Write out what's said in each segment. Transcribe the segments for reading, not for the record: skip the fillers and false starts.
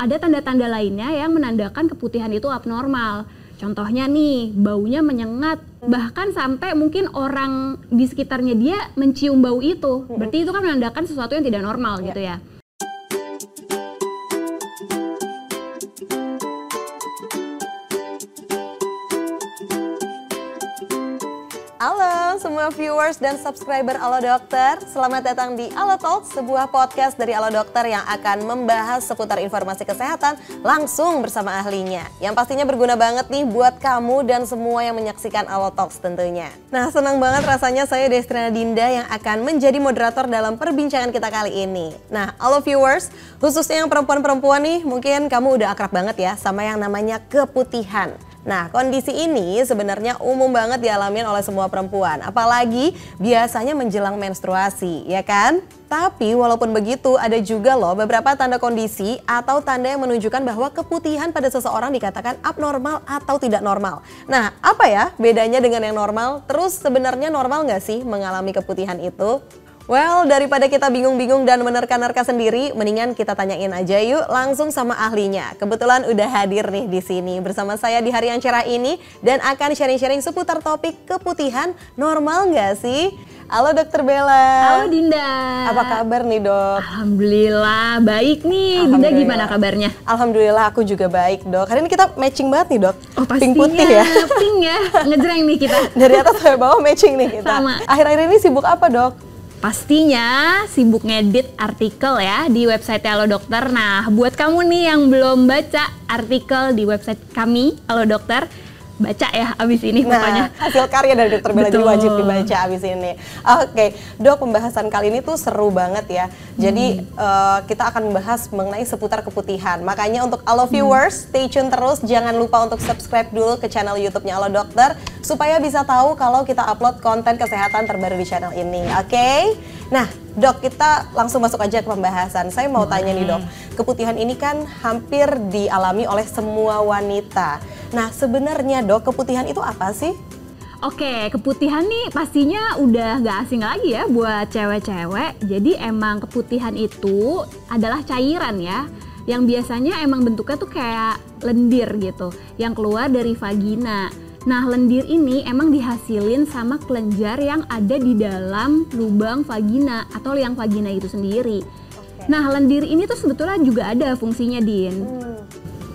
ada tanda-tanda lainnya yang menandakan keputihan itu abnormal. Contohnya nih, baunya menyengat, bahkan sampai mungkin orang di sekitarnya dia mencium bau itu. Berarti itu kan menandakan sesuatu yang tidak normal gitu ya. Halo semua viewers dan subscriber Alo Dokter, selamat datang di Alo Talks, sebuah podcast dari Alo Dokter yang akan membahas seputar informasi kesehatan langsung bersama ahlinya. Yang pastinya berguna banget nih buat kamu dan semua yang menyaksikan Alo Talks tentunya. Nah, senang banget rasanya saya Destriana Dinda yang akan menjadi moderator dalam perbincangan kita kali ini. Nah, Alo viewers, khususnya yang perempuan-perempuan nih, mungkin kamu udah akrab banget ya sama yang namanya keputihan. Nah, kondisi ini sebenarnya umum banget dialami oleh semua perempuan, apalagi biasanya menjelang menstruasi, ya kan? Tapi walaupun begitu, ada juga loh beberapa tanda kondisi atau tanda yang menunjukkan bahwa keputihan pada seseorang dikatakan abnormal atau tidak normal. Nah, apa ya bedanya dengan yang normal? Terus sebenarnya normal nggak sih mengalami keputihan itu? Well, daripada kita bingung-bingung dan menerka-nerka sendiri, mendingan kita tanyain aja yuk langsung sama ahlinya. Kebetulan udah hadir nih di sini bersama saya di hari yang cerah ini dan akan sharing-sharing seputar topik keputihan. Normal nggak sih? Halo Dokter Bella. Halo Dinda. Apa kabar nih Dok? Alhamdulillah baik nih. Dinda gimana kabarnya? Alhamdulillah aku juga baik Dok. Hari ini kita matching banget nih Dok. Oh pastinya. Pink putih ya. Pink ya. Ngejreng nih kita. Dari atas sampai bawah matching nih kita. Sama. Akhir-akhir ini sibuk apa Dok? Pastinya sibuk ngedit artikel ya di website Alo Dokter. Nah, buat kamu nih yang belum baca artikel di website kami, Alo Dokter, baca ya abis ini pokoknya. Hasil karya dari Dokter Bella, jadi wajib dibaca abis ini. Oke, Dok, pembahasan kali ini tuh seru banget ya. Jadi kita akan membahas mengenai seputar keputihan. Makanya untuk Alo viewers, stay tune terus. Jangan lupa untuk subscribe dulu ke channel YouTube-nya Alo Dokter supaya bisa tahu kalau kita upload konten kesehatan terbaru di channel ini. Oke? Nah, Dok, kita langsung masuk aja ke pembahasan. Saya mau tanya nih Dok, keputihan ini kan hampir dialami oleh semua wanita. Nah, sebenarnya Dok, keputihan itu apa sih? Oke, keputihan nih pastinya udah gak asing lagi ya buat cewek-cewek. Jadi emang keputihan itu adalah cairan ya, yang biasanya emang bentuknya tuh kayak lendir gitu, yang keluar dari vagina. Nah, lendir ini emang dihasilin sama kelenjar yang ada di dalam lubang vagina atau liang vagina itu sendiri. Nah, lendir ini tuh sebetulnya juga ada fungsinya, Din.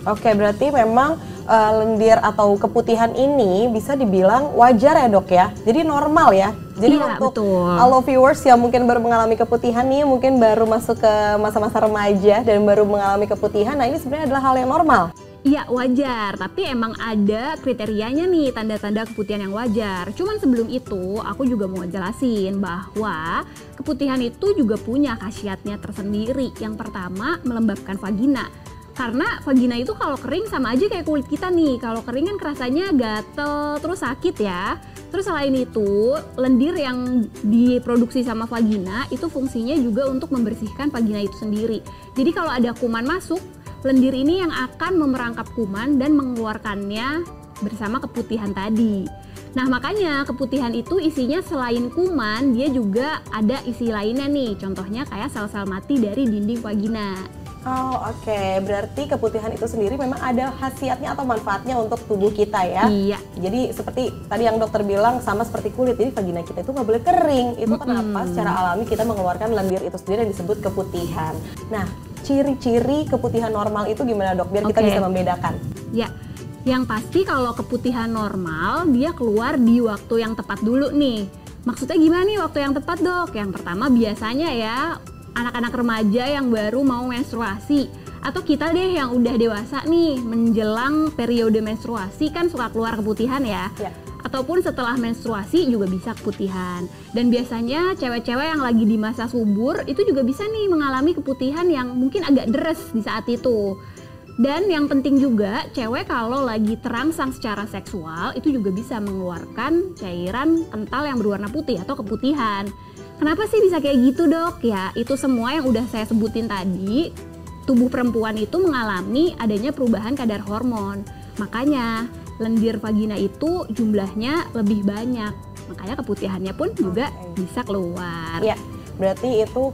Oke, berarti memang lendir atau keputihan ini bisa dibilang wajar ya Dok ya? Jadi normal ya? Jadi iya, untuk betul. Halo viewers yang mungkin baru mengalami keputihan nih, mungkin baru masuk ke masa-masa remaja dan baru mengalami keputihan, nah ini sebenarnya adalah hal yang normal? Iya wajar, tapi emang ada kriterianya nih tanda-tanda keputihan yang wajar. Cuman sebelum itu aku juga mau jelasin bahwa keputihan itu juga punya khasiatnya tersendiri. Yang pertama melembabkan vagina. Karena vagina itu kalau kering sama aja kayak kulit kita nih. Kalau kering kan rasanya gatel terus sakit ya. Terus selain itu lendir yang diproduksi sama vagina itu fungsinya juga untuk membersihkan vagina itu sendiri. Jadi kalau ada kuman masuk, lendir ini yang akan memerangkap kuman dan mengeluarkannya bersama keputihan tadi. Nah makanya keputihan itu isinya selain kuman, dia juga ada isi lainnya nih. Contohnya kayak sel-sel mati dari dinding vagina. Oh oke, berarti keputihan itu sendiri memang ada khasiatnya atau manfaatnya untuk tubuh kita ya? Iya. Jadi seperti tadi yang dokter bilang sama seperti kulit, jadi vagina kita itu nggak boleh kering. Itu kenapa secara alami kita mengeluarkan lendir itu sendiri yang disebut keputihan. Nah, ciri-ciri keputihan normal itu gimana Dok? Biar kita bisa membedakan. Ya, yang pasti kalau keputihan normal dia keluar di waktu yang tepat dulu nih. Maksudnya gimana nih waktu yang tepat Dok? Yang pertama biasanya ya anak-anak remaja yang baru mau menstruasi. Atau kita deh yang udah dewasa nih menjelang periode menstruasi kan suka keluar keputihan ya. Ataupun setelah menstruasi juga bisa keputihan. Dan biasanya cewek-cewek yang lagi di masa subur itu juga bisa nih mengalami keputihan yang mungkin agak deres di saat itu. Dan yang penting juga cewek kalau lagi terangsang secara seksual itu juga bisa mengeluarkan cairan kental yang berwarna putih atau keputihan. Kenapa sih bisa kayak gitu Dok? Ya itu semua yang udah saya sebutin tadi, tubuh perempuan itu mengalami adanya perubahan kadar hormon. Makanya lendir vagina itu jumlahnya lebih banyak. Makanya keputihannya pun juga bisa keluar. Iya. berarti itu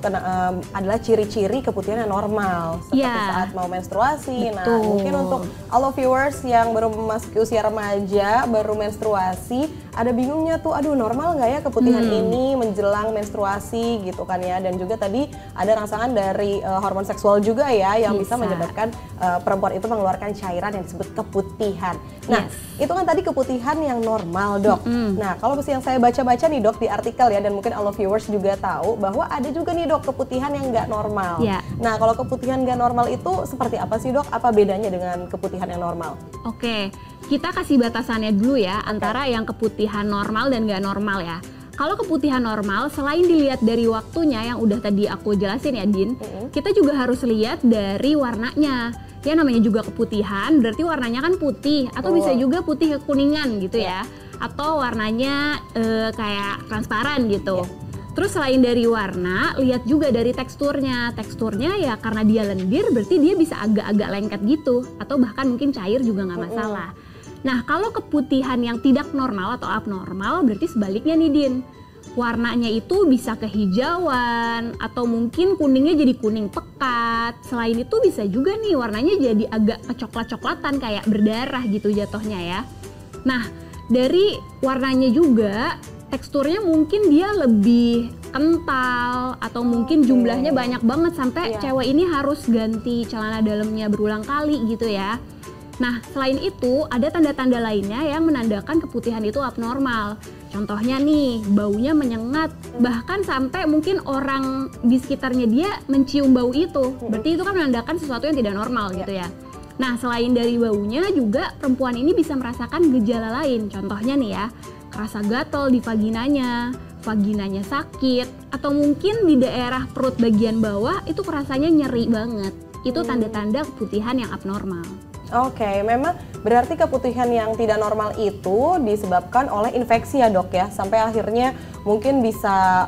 adalah ciri-ciri keputihan yang normal seperti saat mau menstruasi. Betul. Nah, mungkin untuk all viewers yang baru memasuki usia remaja, baru menstruasi, ada bingungnya tuh, aduh normal nggak ya keputihan ini menjelang menstruasi gitu kan ya. Dan juga tadi ada rangsangan dari hormon seksual juga ya yang bisa menyebabkan perempuan itu mengeluarkan cairan yang disebut keputihan. Nah, itu kan tadi keputihan yang normal, Dok. Nah, kalau yang saya baca-baca nih, Dok, di artikel ya, dan mungkin all viewers juga tahu bahwa ada juga nih, Dok, keputihan yang nggak normal. Nah, kalau keputihan nggak normal itu seperti apa sih, Dok? Apa bedanya dengan keputihan yang normal? Oke, kita kasih batasannya dulu ya antara yang keputihan normal dan nggak normal ya. Kalau keputihan normal, selain dilihat dari waktunya yang udah tadi aku jelasin ya, Din, kita juga harus lihat dari warnanya. Ya namanya juga keputihan, berarti warnanya kan putih atau bisa juga putih kekuningan gitu ya. Atau warnanya kayak transparan gitu. Terus selain dari warna, lihat juga dari teksturnya. Teksturnya ya karena dia lendir, berarti dia bisa agak-agak lengket gitu. Atau bahkan mungkin cair juga nggak masalah. Nah, kalau keputihan yang tidak normal atau abnormal, berarti sebaliknya nih, Din. Warnanya itu bisa kehijauan, atau mungkin kuningnya jadi kuning pekat. Selain itu bisa juga nih warnanya jadi agak kecoklat-coklatan, kayak berdarah gitu jatuhnya ya. Nah, dari warnanya juga, teksturnya mungkin dia lebih kental, atau mungkin jumlahnya banyak banget sampai cewek ini harus ganti celana dalamnya berulang kali gitu ya. Nah, selain itu ada tanda-tanda lainnya yang menandakan keputihan itu abnormal. Contohnya nih, baunya menyengat, bahkan sampai mungkin orang di sekitarnya dia mencium bau itu. Berarti itu kan menandakan sesuatu yang tidak normal gitu ya. Nah, selain dari baunya juga perempuan ini bisa merasakan gejala lain. Contohnya nih ya, kerasa gatal di vaginanya sakit, atau mungkin di daerah perut bagian bawah itu kerasanya nyeri banget. Itu tanda-tanda keputihan yang abnormal. Oke, memang berarti keputihan yang tidak normal itu disebabkan oleh infeksi ya, Dok ya, sampai akhirnya mungkin bisa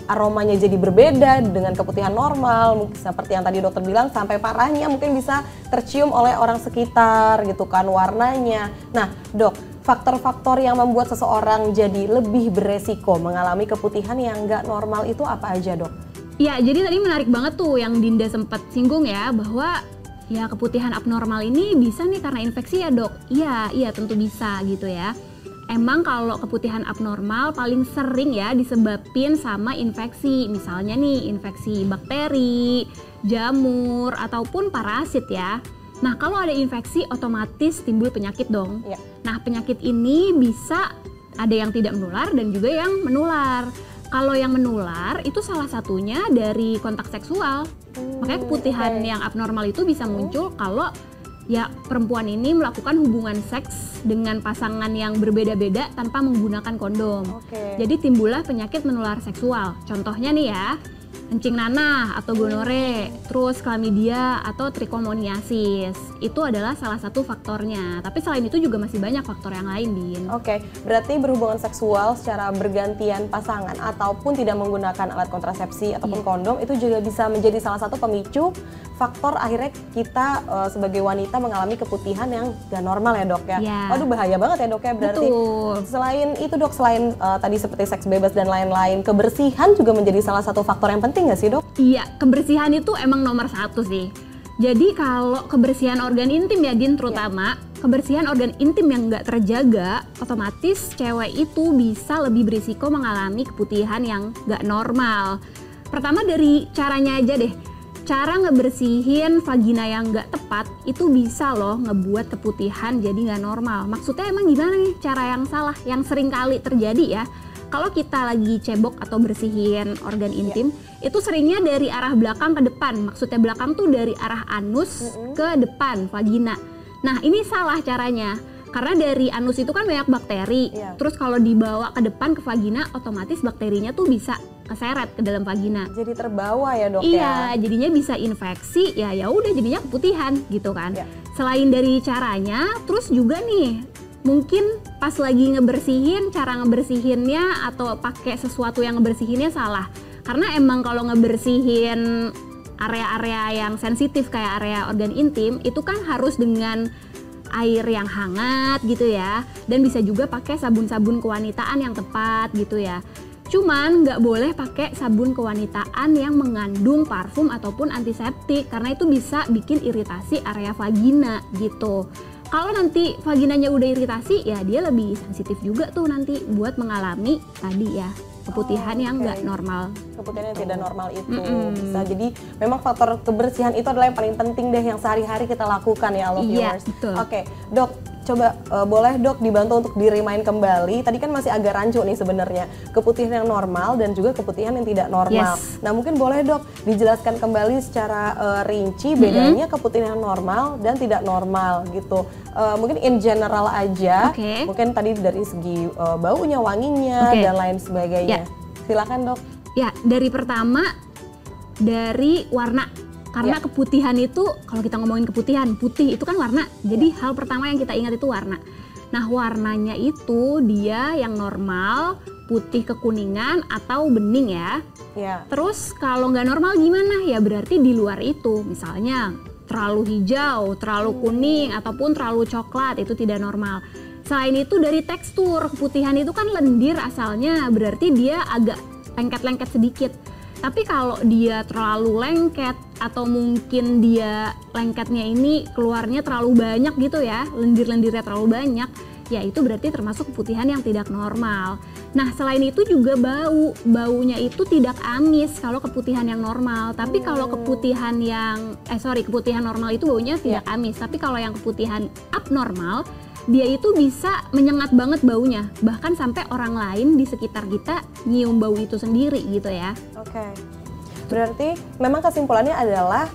aromanya jadi berbeda dengan keputihan normal, mungkin seperti yang tadi dokter bilang, sampai parahnya mungkin bisa tercium oleh orang sekitar gitu kan warnanya. Nah, Dok, faktor-faktor yang membuat seseorang jadi lebih beresiko mengalami keputihan yang nggak normal itu apa aja, Dok? Ya, jadi tadi menarik banget tuh yang Dinda sempat singgung ya, bahwa ya keputihan abnormal ini bisa nih karena infeksi ya, Dok? Iya tentu bisa gitu ya. Emang kalau keputihan abnormal paling sering ya disebabin sama infeksi. Misalnya nih infeksi bakteri, jamur, ataupun parasit ya. Nah, kalau ada infeksi otomatis timbul penyakit dong. Nah, penyakit ini bisa ada yang tidak menular dan juga yang menular. Kalau yang menular itu salah satunya dari kontak seksual. Makanya keputihan yang abnormal itu bisa muncul kalau ya perempuan ini melakukan hubungan seks dengan pasangan yang berbeda-beda tanpa menggunakan kondom. Jadi timbullah penyakit menular seksual. Contohnya nih ya, kencing nanah atau gonore, terus chlamydia atau trichomoniasis. Itu adalah salah satu faktornya. Tapi selain itu juga masih banyak faktor yang lain, Din. Berarti berhubungan seksual secara bergantian pasangan ataupun tidak menggunakan alat kontrasepsi ataupun kondom itu juga bisa menjadi salah satu pemicu faktor akhirnya kita sebagai wanita mengalami keputihan yang gak normal ya, Dok ya. Waduh, bahaya banget ya, Dok ya. Berarti selain itu, Dok, selain tadi seperti seks bebas dan lain-lain, kebersihan juga menjadi salah satu faktor yang penting nggak sih, Dok? Iya, kebersihan itu emang nomor satu sih. Jadi kalau kebersihan organ intim ya, Din, terutama kebersihan organ intim yang nggak terjaga, otomatis cewek itu bisa lebih berisiko mengalami keputihan yang nggak normal. Pertama dari caranya aja deh. Cara ngebersihin vagina yang nggak tepat itu bisa loh ngebuat keputihan jadi nggak normal. Maksudnya emang gimana nih cara yang salah, yang sering kali terjadi ya? Kalau kita lagi cebok atau bersihin organ intim, itu seringnya dari arah belakang ke depan. Maksudnya belakang tuh dari arah anus ke depan vagina. Nah, ini salah caranya. Karena dari anus itu kan banyak bakteri. Terus kalau dibawa ke depan ke vagina, otomatis bakterinya tuh bisa keseret ke dalam vagina. Jadi terbawa ya, Dok? Iya, jadinya bisa infeksi. Ya udah jadinya keputihan gitu kan. Selain dari caranya, terus juga nih mungkin pas lagi ngebersihin, cara ngebersihinnya atau pakai sesuatu yang ngebersihinnya salah. Karena emang kalau ngebersihin area-area yang sensitif kayak area organ intim itu kan harus dengan air yang hangat gitu ya, dan bisa juga pakai sabun-sabun kewanitaan yang tepat gitu ya. Cuman nggak boleh pakai sabun kewanitaan yang mengandung parfum ataupun antiseptik karena itu bisa bikin iritasi area vagina gitu. Kalau nanti vaginanya udah iritasi ya dia lebih sensitif juga tuh nanti buat mengalami tadi ya keputihan yang nggak normal. Keputihan yang tidak normal itu bisa. Jadi memang faktor kebersihan itu adalah yang paling penting deh yang sehari-hari kita lakukan ya Alo viewers. Oke, Dok, coba boleh Dok dibantu untuk di-remind kembali. Tadi kan masih agak rancu nih sebenarnya. Keputihan yang normal dan juga keputihan yang tidak normal. Nah, mungkin boleh Dok dijelaskan kembali secara rinci bedanya keputihan yang normal dan tidak normal gitu. Mungkin in general aja. Mungkin tadi dari segi baunya, wanginya dan lain sebagainya. Silakan Dok. Ya, dari pertama dari warna. Karena keputihan itu, kalau kita ngomongin keputihan, putih itu kan warna. Jadi hal pertama yang kita ingat itu warna. Nah, warnanya itu dia yang normal, putih kekuningan atau bening ya. Terus kalau nggak normal gimana? Ya berarti di luar itu. Misalnya terlalu hijau, terlalu kuning, ataupun terlalu coklat, itu tidak normal. Selain itu dari tekstur, keputihan itu kan lendir asalnya, berarti dia agak lengket-lengket sedikit. Tapi kalau dia terlalu lengket atau mungkin dia lengketnya ini keluarnya terlalu banyak gitu ya, lendir-lendirnya terlalu banyak, ya itu berarti termasuk keputihan yang tidak normal. Nah, selain itu juga baunya itu tidak amis kalau keputihan yang normal. Tapi kalau keputihan keputihan normal itu baunya tidak amis. Tapi kalau yang keputihan abnormal, dia itu bisa menyengat banget baunya, bahkan sampai orang lain di sekitar kita nyium bau itu sendiri gitu ya. Berarti memang kesimpulannya adalah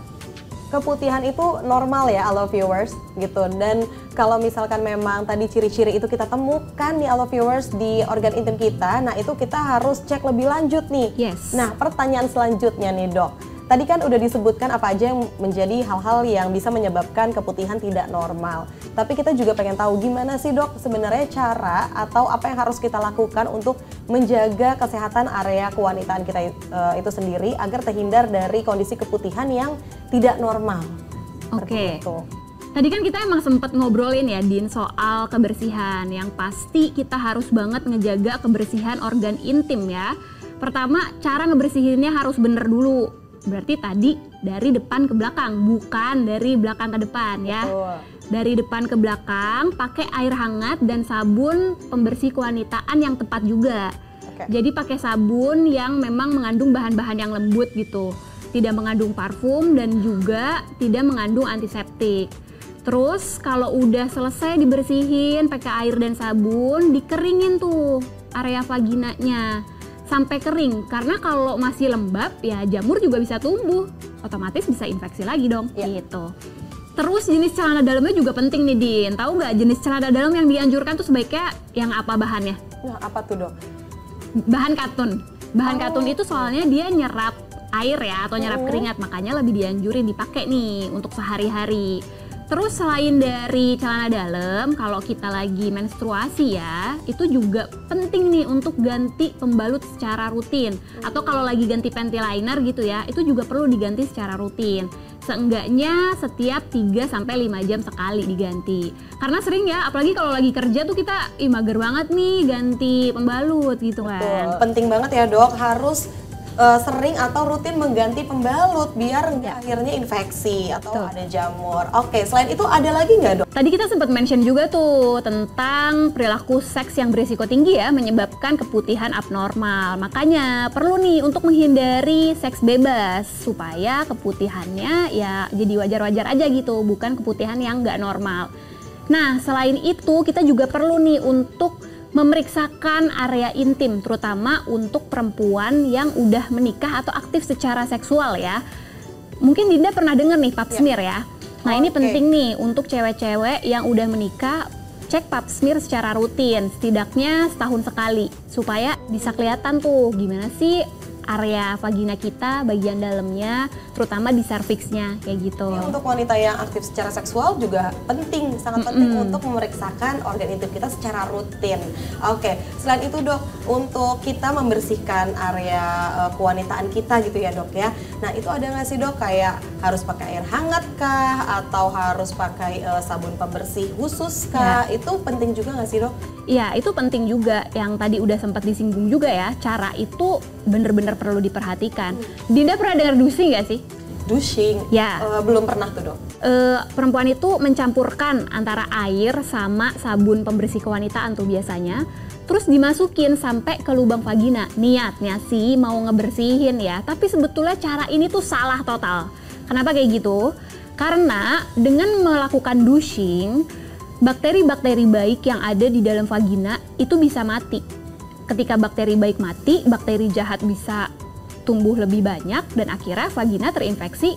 keputihan itu normal ya Alo viewers gitu. Dan kalau misalkan memang tadi ciri-ciri itu kita temukan nih Alo viewers di organ intim kita, nah itu kita harus cek lebih lanjut nih. Nah, pertanyaan selanjutnya nih Dok. Tadi kan udah disebutkan apa aja yang menjadi hal-hal yang bisa menyebabkan keputihan tidak normal. Tapi kita juga pengen tahu gimana sih Dok sebenarnya cara atau apa yang harus kita lakukan untuk menjaga kesehatan area kewanitaan kita itu sendiri agar terhindar dari kondisi keputihan yang tidak normal. Tadi kan kita emang sempat ngobrolin ya Din soal kebersihan. Yang pasti kita harus banget ngejaga kebersihan organ intim ya. Pertama, cara ngebersihinnya harus bener dulu. Berarti tadi dari depan ke belakang, bukan dari belakang ke depan ya. Dari depan ke belakang, pakai air hangat dan sabun pembersih kewanitaan yang tepat juga. Jadi pakai sabun yang memang mengandung bahan-bahan yang lembut gitu. Tidak mengandung parfum dan juga tidak mengandung antiseptik. Terus kalau udah selesai dibersihin pakai air dan sabun, dikeringin tuh area vaginanya sampai kering, karena kalau masih lembab ya jamur juga bisa tumbuh, otomatis bisa infeksi lagi dong gitu. Terus jenis celana dalamnya juga penting nih Din. Tahu nggak jenis celana dalam yang dianjurkan tuh sebaiknya yang apa bahannya? Nah, apa tuh Dok? Bahan katun. Bahan katun itu soalnya dia nyerap air ya atau nyerap keringat, makanya lebih dianjurin dipakai nih untuk sehari-hari. Terus selain dari celana dalam, kalau kita lagi menstruasi ya, itu juga penting nih untuk ganti pembalut secara rutin. Atau kalau lagi ganti panty liner gitu ya, itu juga perlu diganti secara rutin. Seenggaknya setiap 3-5 jam sekali diganti. Karena sering ya, apalagi kalau lagi kerja tuh kita mager banget nih ganti pembalut gitu kan. Penting banget ya Dok, harus sering atau rutin mengganti pembalut biar akhirnya infeksi atau ada jamur. Selain itu ada lagi nggak Dok? Tadi kita sempat mention juga tuh tentang perilaku seks yang berisiko tinggi ya menyebabkan keputihan abnormal. Makanya perlu nih untuk menghindari seks bebas supaya keputihannya ya jadi wajar-wajar aja gitu, bukan keputihan yang nggak normal. Nah, selain itu kita juga perlu nih untuk memeriksakan area intim, terutama untuk perempuan yang udah menikah atau aktif secara seksual ya. Mungkin Dinda pernah dengar nih pap smear ya. Nah, ini penting nih untuk cewek-cewek yang udah menikah, cek pap smear secara rutin, setidaknya setahun sekali, supaya bisa kelihatan tuh gimana sih area vagina kita, bagian dalamnya, terutama di serviksnya kayak gitu. Ini untuk wanita yang aktif secara seksual juga penting, sangat penting untuk memeriksakan organ intim kita secara rutin. Oke, selain itu dok, untuk kita membersihkan area kewanitaan kita gitu ya dok ya. Nah itu ada nggak sih dok kayak harus pakai air hangat kah atau harus pakai sabun pembersih khusus kah? Ya. Itu penting juga nggak sih dok? Iya, itu penting juga. Yang tadi udah sempat disinggung juga ya, cara itu bener-bener perlu diperhatikan. Dinda pernah dengar douching nggak sih? Douching? Ya. Belum pernah tuh dok. Perempuan itu mencampurkan antara air sama sabun pembersih kewanitaan tuh biasanya, terus dimasukin sampai ke lubang vagina. Niatnya sih mau ngebersihin ya, tapi sebetulnya cara ini tuh salah total. Kenapa kayak gitu? Karena dengan melakukan douching, bakteri-bakteri baik yang ada di dalam vagina itu bisa mati. Ketika bakteri baik mati, bakteri jahat bisa tumbuh lebih banyak dan akhirnya vagina terinfeksi,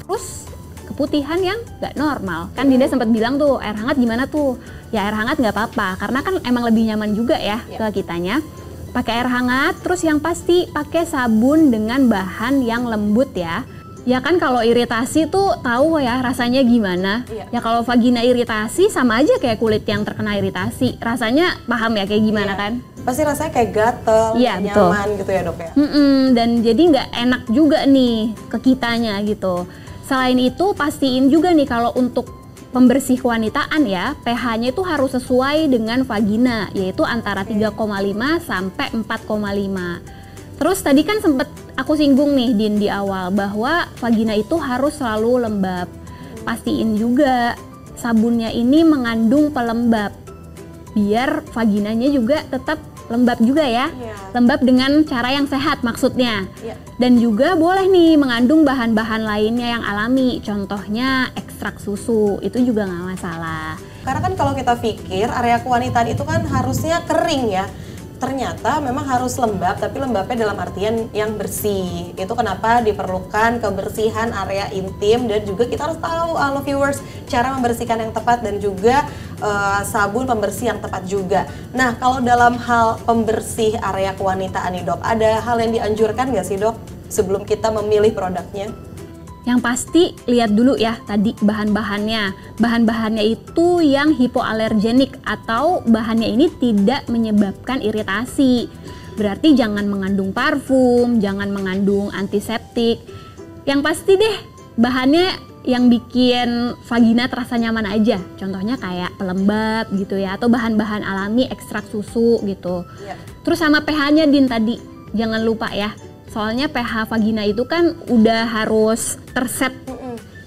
terus keputihan yang nggak normal. Kan Dinda sempat bilang tuh, air hangat gimana tuh? Ya air hangat nggak apa-apa, karena kan emang lebih nyaman juga ya ke kitanya. Pakai air hangat, terus yang pasti pakai sabun dengan bahan yang lembut ya. Ya kan kalau iritasi tuh tahu ya rasanya gimana. Ya kalau vagina iritasi sama aja kayak kulit yang terkena iritasi. Rasanya paham ya kayak gimana kan? Pasti rasanya kayak gatel, nyaman gitu ya dok ya? Dan jadi nggak enak juga nih ke kitanya gitu. Selain itu pastiin juga nih kalau untuk pembersih kewanitaan ya, pH-nya itu harus sesuai dengan vagina, yaitu antara 3,5 sampai 4,5. Terus tadi kan sempet aku singgung nih Din di awal bahwa vagina itu harus selalu lembab. Pastiin juga sabunnya ini mengandung pelembab biar vaginanya juga tetap lembab juga ya. Lembab dengan cara yang sehat maksudnya. Dan juga boleh nih mengandung bahan-bahan lainnya yang alami. Contohnya ekstrak susu, itu juga nggak masalah. Karena kan kalau kita pikir area kewanitaan itu kan harusnya kering ya. Ternyata memang harus lembab, tapi lembabnya dalam artian yang bersih. Itu kenapa diperlukan kebersihan area intim, dan juga kita harus tahu all viewers cara membersihkan yang tepat dan juga sabun pembersih yang tepat juga. Nah kalau dalam hal pembersih area kewanitaan nih dok, ada hal yang dianjurkan nggak sih dok sebelum kita memilih produknya? Yang pasti lihat dulu ya tadi bahan-bahannya. Bahan-bahannya itu yang hipoalergenik atau bahannya ini tidak menyebabkan iritasi. Berarti jangan mengandung parfum, jangan mengandung antiseptik. Yang pasti deh bahannya yang bikin vagina terasa nyaman aja. Contohnya kayak pelembab gitu ya, atau bahan-bahan alami ekstrak susu gitu. Terus sama pH-nya Din tadi, jangan lupa ya. Soalnya pH vagina itu kan udah harus terset.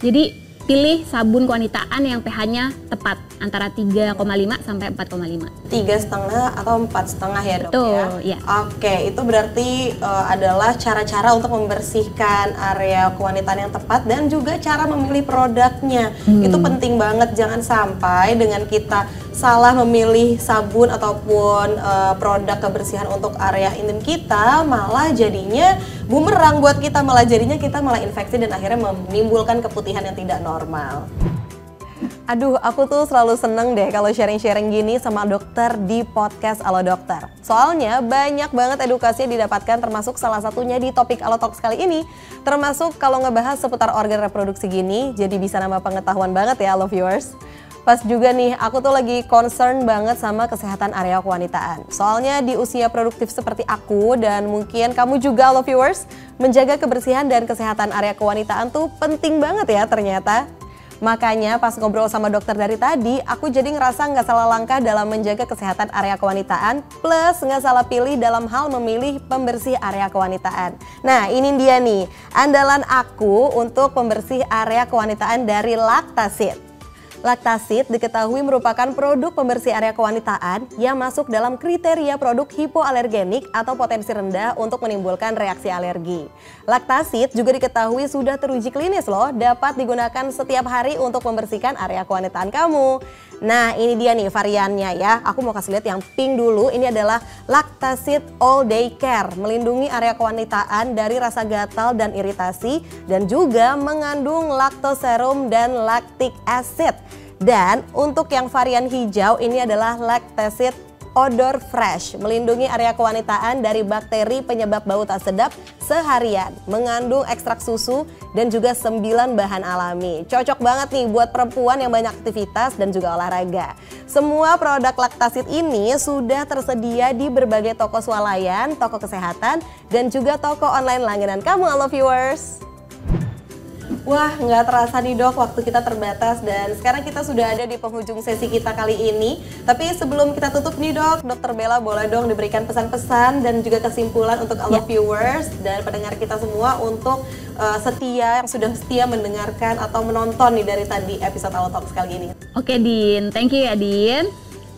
Jadi pilih sabun kewanitaan yang pH-nya tepat antara 3,5 sampai 4,5. 3,5 atau 4,5 ya dok? Betul, ya. Oke, itu berarti adalah cara-cara untuk membersihkan area kewanitaan yang tepat dan juga cara memilih produknya. Itu penting banget, jangan sampai dengan kita salah memilih sabun ataupun produk kebersihan untuk area intim kita, malah jadinya bumerang buat kita, malah jadinya kita malah infeksi dan akhirnya menimbulkan keputihan yang tidak normal. Aduh, aku tuh selalu seneng deh kalau sharing-sharing gini sama dokter di podcast Alo Dokter. Soalnya banyak banget edukasi yang didapatkan, termasuk salah satunya di topik Alo Talks kali ini. Termasuk kalau ngebahas seputar organ reproduksi gini, jadi bisa nambah pengetahuan banget ya Alo viewers. Pas juga nih, aku tuh lagi concern banget sama kesehatan area kewanitaan. Soalnya di usia produktif seperti aku dan mungkin kamu juga Alo viewers, menjaga kebersihan dan kesehatan area kewanitaan tuh penting banget ya ternyata. Makanya pas ngobrol sama dokter dari tadi, aku jadi ngerasa nggak salah langkah dalam menjaga kesehatan area kewanitaan, plus nggak salah pilih dalam hal memilih pembersih area kewanitaan. Nah ini dia nih, andalan aku untuk pembersih area kewanitaan dari Lactaseed. Lactaseed diketahui merupakan produk pembersih area kewanitaan yang masuk dalam kriteria produk hipoalergenik atau potensi rendah untuk menimbulkan reaksi alergi. Lactaseed juga diketahui sudah teruji klinis loh, dapat digunakan setiap hari untuk membersihkan area kewanitaan kamu. Nah ini dia nih variannya ya, aku mau kasih lihat yang pink dulu. Ini adalah Lactaseed All Day Care, melindungi area kewanitaan dari rasa gatal dan iritasi, dan juga mengandung lactoserum dan lactic acid. Dan untuk yang varian hijau ini adalah Lactaseed Odor Fresh, melindungi area kewanitaan dari bakteri penyebab bau tak sedap seharian, mengandung ekstrak susu dan juga 9 bahan alami. Cocok banget nih buat perempuan yang banyak aktivitas dan juga olahraga. Semua produk Lactasit ini sudah tersedia di berbagai toko swalayan, toko kesehatan, dan juga toko online langganan kamu, Halo Viewers. Wah, nggak terasa nih dok, waktu kita terbatas dan sekarang kita sudah ada di penghujung sesi kita kali ini. Tapi sebelum kita tutup nih dok, Dokter Bella boleh dong diberikan pesan-pesan dan juga kesimpulan untuk all viewers dan pendengar kita semua untuk yang sudah setia mendengarkan atau menonton nih dari tadi episode Alo Talks kali ini. Oke Din, thank you ya Din.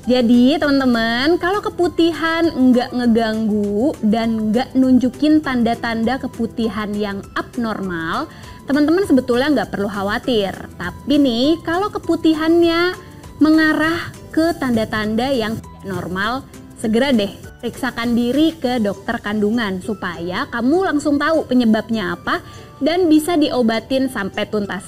Jadi teman-teman, kalau keputihan nggak ngeganggu dan nggak nunjukin tanda-tanda keputihan yang abnormal, teman-teman sebetulnya nggak perlu khawatir. Tapi nih, kalau keputihannya mengarah ke tanda-tanda yang normal, segera deh periksakan diri ke dokter kandungan supaya kamu langsung tahu penyebabnya apa dan bisa diobatin sampai tuntas.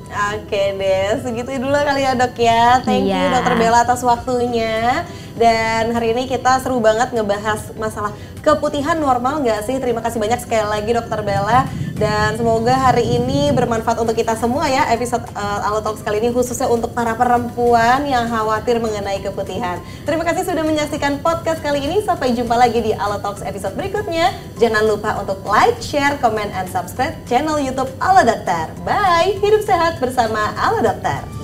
Oke deh, segitu dulu kali ya dok ya. Thank you Dokter Bella atas waktunya. Dan hari ini kita seru banget ngebahas masalah keputihan normal nggak sih? Terima kasih banyak sekali lagi Dokter Bella. Dan semoga hari ini bermanfaat untuk kita semua ya, episode Alo Talks kali ini khususnya untuk para perempuan yang khawatir mengenai keputihan. Terima kasih sudah menyaksikan podcast kali ini. Sampai jumpa lagi di Alo Talks episode berikutnya. Jangan lupa untuk like, share, comment, and subscribe channel YouTube Alo Dokter. Bye, hidup sehat bersama Alo Dokter.